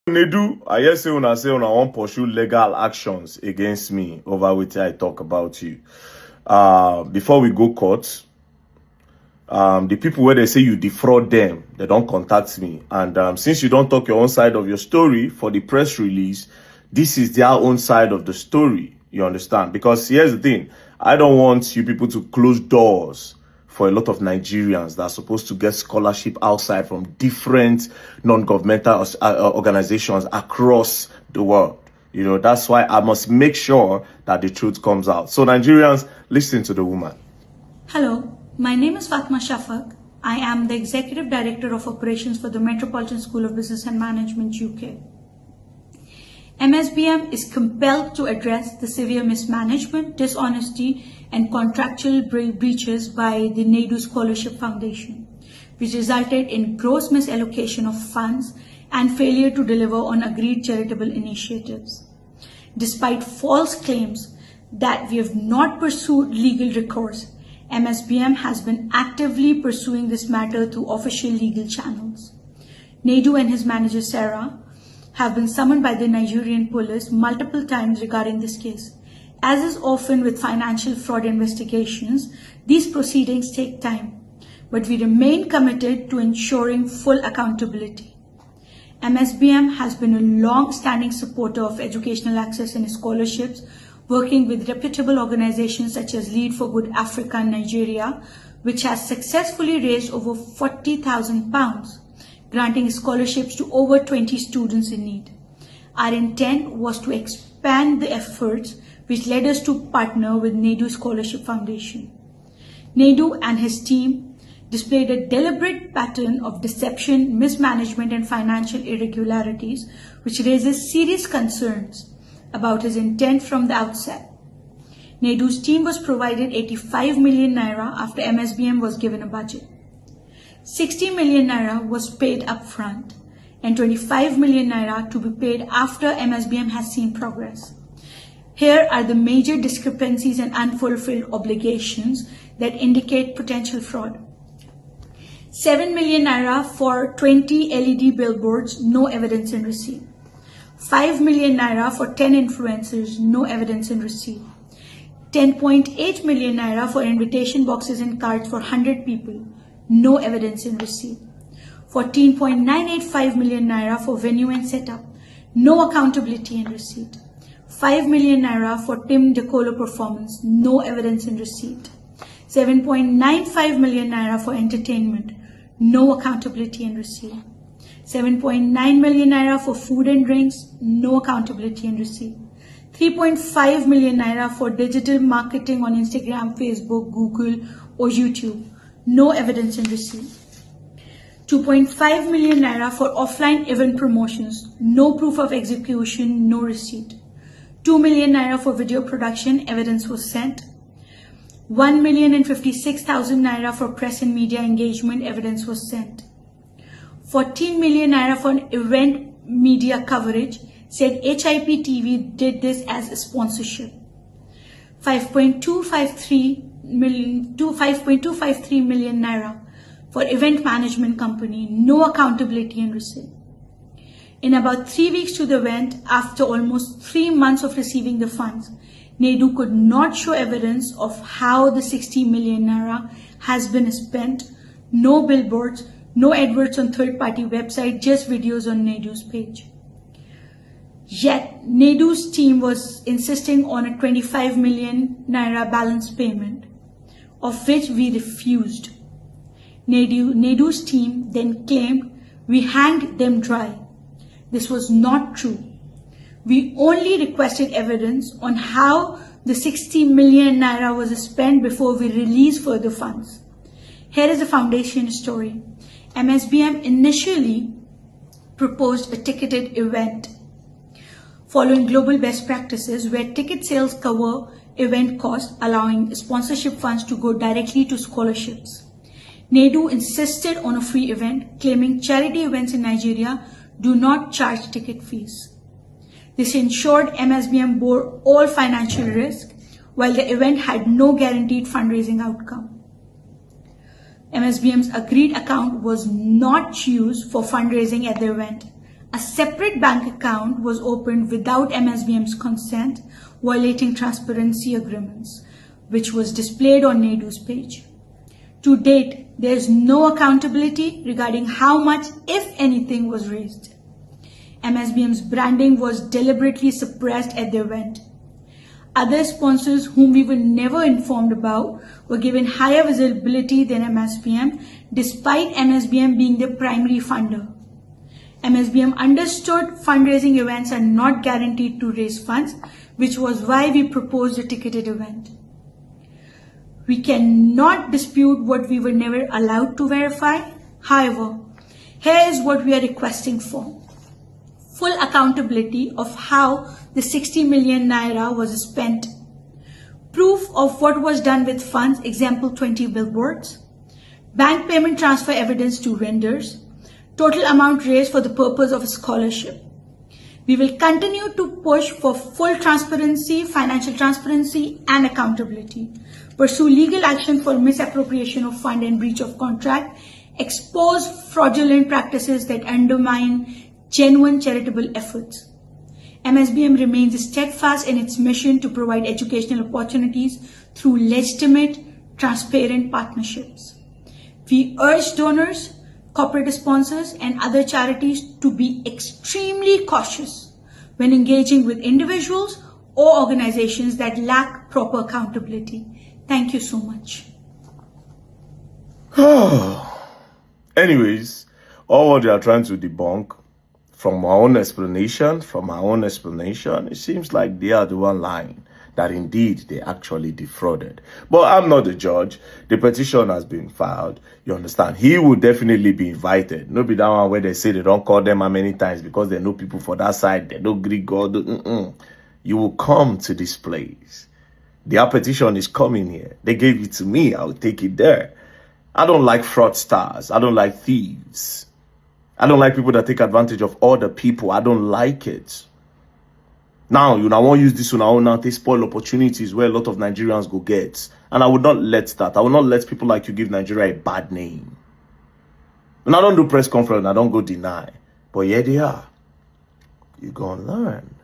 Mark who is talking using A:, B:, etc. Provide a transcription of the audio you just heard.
A: Nedu, I hear say una want pursue legal actions against me over which I talk about you. Before we go court, the people where they say you defraud them, they don't contact me. And since you don't talk your own side of your story for the press release, this is their own side of the story. You understand? Because here's the thing, I don't want you people to close doors for a lot of Nigerians that are supposed to get scholarship outside from different non-governmental organizations across the world. You know, that's why I must make sure that the truth comes out. So Nigerians, listen to the woman.
B: Hello, my name is Fatma Shafak. I am the Executive Director of Operations for the Metropolitan School of Business and Management, UK. MSBM is compelled to address the severe mismanagement, dishonesty, and contractual breaches by the Nedu Scholarship Foundation, which resulted in gross misallocation of funds and failure to deliver on agreed charitable initiatives. Despite false claims that we have not pursued legal recourse, MSBM has been actively pursuing this matter through official legal channels. Nedu and his manager Sarah have been summoned by the Nigerian police multiple times regarding this case. As is often with financial fraud investigations, these proceedings take time, but we remain committed to ensuring full accountability. MSBM has been a long-standing supporter of educational access and scholarships, working with reputable organizations such as Lead for Good Africa in Nigeria, which has successfully raised over £40,000, granting scholarships to over 20 students in need. Our intent was to expand the efforts, which led us to partner with Nedu Scholarship Foundation. Nedu and his team displayed a deliberate pattern of deception, mismanagement, and financial irregularities, which raises serious concerns about his intent from the outset. Nedu's team was provided 85 million naira after MSBM was given a budget. 60 million naira was paid upfront and 25 million naira to be paid after MSBM has seen progress. Here are the major discrepancies and unfulfilled obligations that indicate potential fraud. 7 million naira for 20 LED billboards, no evidence in receipt. 5 million naira for 10 influencers, no evidence in receipt. 10.8 million naira for invitation boxes and cards for 100 people, no evidence in receipt. 14.985 million naira for venue and setup, no accountability in receipt. 5 million naira for Tim DeColo performance, no evidence in receipt. 7.95 million naira for entertainment, no accountability in receipt. 7.9 million naira for food and drinks, no accountability in receipt. 3.5 million naira for digital marketing on Instagram, Facebook, Google, or YouTube, no evidence in receipt. 2.5 million naira for offline event promotions, no proof of execution, no receipt. 2 million naira for video production, evidence was sent. 1,056,000 naira for press and media engagement, evidence was sent. 14 million naira for event media coverage, said HIP TV did this as a sponsorship. 5.253 million naira for event management company, no accountability and receipt. In about 3 weeks to the event, after almost 3 months of receiving the funds, Nedu could not show evidence of how the 60 million naira has been spent. No billboards, no adverts on third-party website, just videos on Nedu's page. Yet, Nedu's team was insisting on a 25 million naira balance payment, of which we refused. Nedu's team then claimed we hanged them dry. This was not true. We only requested evidence on how the 60 million naira was spent before we released further funds. Here is the foundation story. MSBM initially proposed a ticketed event following global best practices where ticket sales cover event costs, allowing sponsorship funds to go directly to scholarships. Nedu insisted on a free event, claiming charity events in Nigeria do not charge ticket fees. This ensured MSBM bore all financial risk, while the event had no guaranteed fundraising outcome. MSBM's agreed account was not used for fundraising at the event. A separate bank account was opened without MSBM's consent, violating transparency agreements, which was displayed on Nedu's page. To date, there is no accountability regarding how much, if anything, was raised. MSBM's branding was deliberately suppressed at the event. Other sponsors whom we were never informed about were given higher visibility than MSBM, despite MSBM being the primary funder. MSBM understood fundraising events are not guaranteed to raise funds, which was why we proposed a ticketed event. We cannot dispute what we were never allowed to verify. However, here is what we are requesting for. Full accountability of how the 60 million naira was spent. Proof of what was done with funds, example 20 billboards. Bank payment transfer evidence to vendors. Total amount raised for the purpose of a scholarship. We will continue to push for full transparency, financial transparency, and accountability. Pursue legal action for misappropriation of fund and breach of contract. Expose fraudulent practices that undermine genuine charitable efforts. MSBM remains steadfast in its mission to provide educational opportunities through legitimate, transparent partnerships. We urge donors, corporate sponsors, and other charities to be extremely cautious when engaging with individuals or organizations that lack proper accountability. Thank you so much.
A: Anyways, all what they are trying to debunk from our own explanation, it seems like they are the one lying, that indeed they actually defrauded. But I'm not the judge. The petition has been filed. You understand? He will definitely be invited. No be that one where they say they don't call them how many times because they know people for that side. They don't greet God. You will come to this place. Their petition is coming here. They gave it to me. I'll take it there. I don't like fraudsters. I don't like thieves. I don't like people that take advantage of other people. I don't like it. Now, you know, I won't use this one now to spoil opportunities where a lot of Nigerians go get. And I would not let that. I will not let people like you give Nigeria a bad name. And I don't do press conference. I don't go deny. But here they are. You're going to learn.